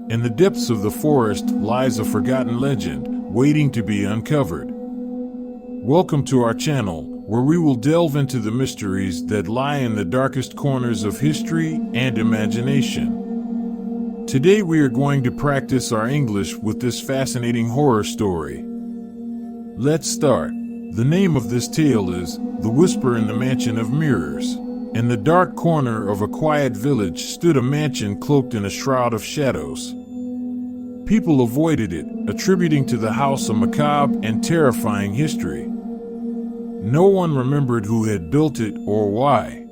In the depths of the forest lies a forgotten legend, waiting to be uncovered. Welcome to our channel, where we will delve into the mysteries that lie in the darkest corners of history and imagination. Today we are going to practice our English with this fascinating horror story. Let's start. The name of this tale is The Whisper in the Mansion of Mirrors. In the dark corner of a quiet village stood a mansion cloaked in a shroud of shadows. People avoided it, attributing to the house a macabre and terrifying history. No one remembered who had built it or why.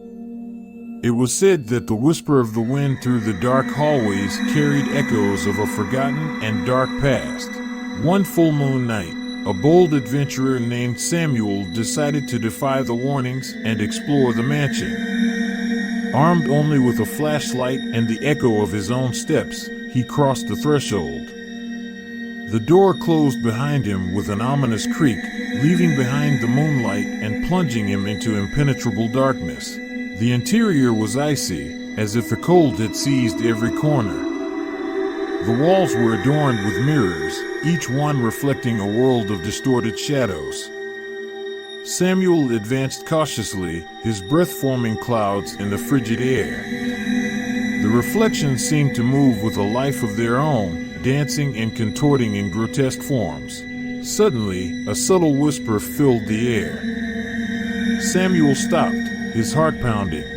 It was said that the whisper of the wind through the dark hallways carried echoes of a forgotten and dark past. One full moon night, a bold adventurer named Samuel decided to defy the warnings and explore the mansion. Armed only with a flashlight and the echo of his own steps, he crossed the threshold. The door closed behind him with an ominous creak, leaving behind the moonlight and plunging him into impenetrable darkness. The interior was icy, as if the cold had seized every corner. The walls were adorned with mirrors, each one reflecting a world of distorted shadows. Samuel advanced cautiously, his breath forming clouds in the frigid air. The reflections seemed to move with a life of their own, dancing and contorting in grotesque forms. Suddenly, a subtle whisper filled the air. Samuel stopped, his heart pounding.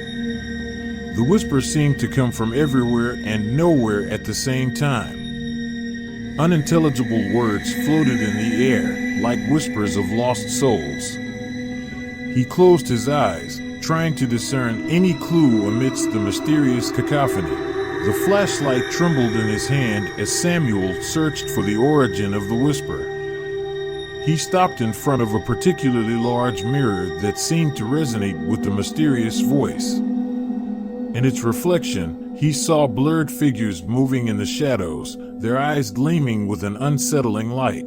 The whisper seemed to come from everywhere and nowhere at the same time. Unintelligible words floated in the air, like whispers of lost souls. He closed his eyes, trying to discern any clue amidst the mysterious cacophony. The flashlight trembled in his hand as Samuel searched for the origin of the whisper. He stopped in front of a particularly large mirror that seemed to resonate with the mysterious voice. In its reflection, he saw blurred figures moving in the shadows, their eyes gleaming with an unsettling light.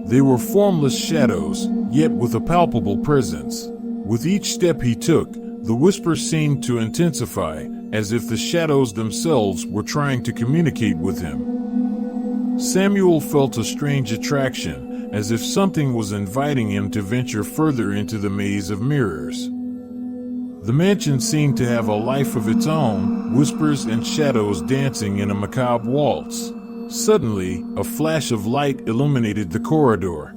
They were formless shadows, yet with a palpable presence. With each step he took, the whisper seemed to intensify, as if the shadows themselves were trying to communicate with him. Samuel felt a strange attraction, as if something was inviting him to venture further into the maze of mirrors. The mansion seemed to have a life of its own, whispers and shadows dancing in a macabre waltz. Suddenly, a flash of light illuminated the corridor.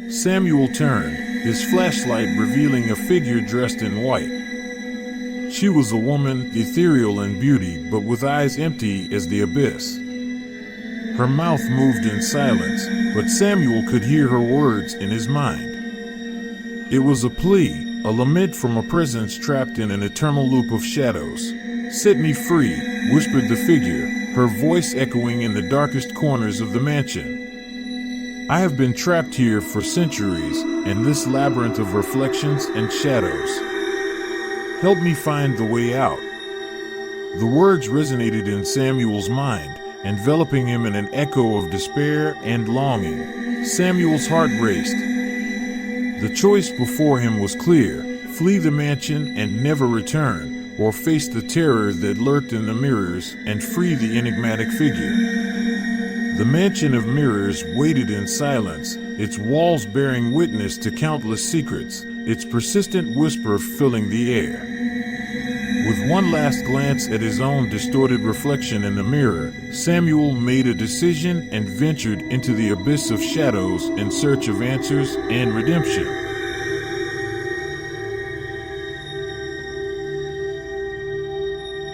Samuel turned, his flashlight revealing a figure dressed in white. She was a woman, ethereal in beauty, but with eyes empty as the abyss. Her mouth moved in silence, but Samuel could hear her words in his mind. It was a plea, a lament from a presence trapped in an eternal loop of shadows. "Set me free," whispered the figure, her voice echoing in the darkest corners of the mansion. "I have been trapped here for centuries, in this labyrinth of reflections and shadows. Help me find the way out." The words resonated in Samuel's mind, enveloping him in an echo of despair and longing. Samuel's heart raced. The choice before him was clear: flee the mansion and never return, or face the terror that lurked in the mirrors and free the enigmatic figure. The mansion of mirrors waited in silence, its walls bearing witness to countless secrets, its persistent whisper filling the air. With one last glance at his own distorted reflection in the mirror, Samuel made a decision and ventured into the abyss of shadows in search of answers and redemption.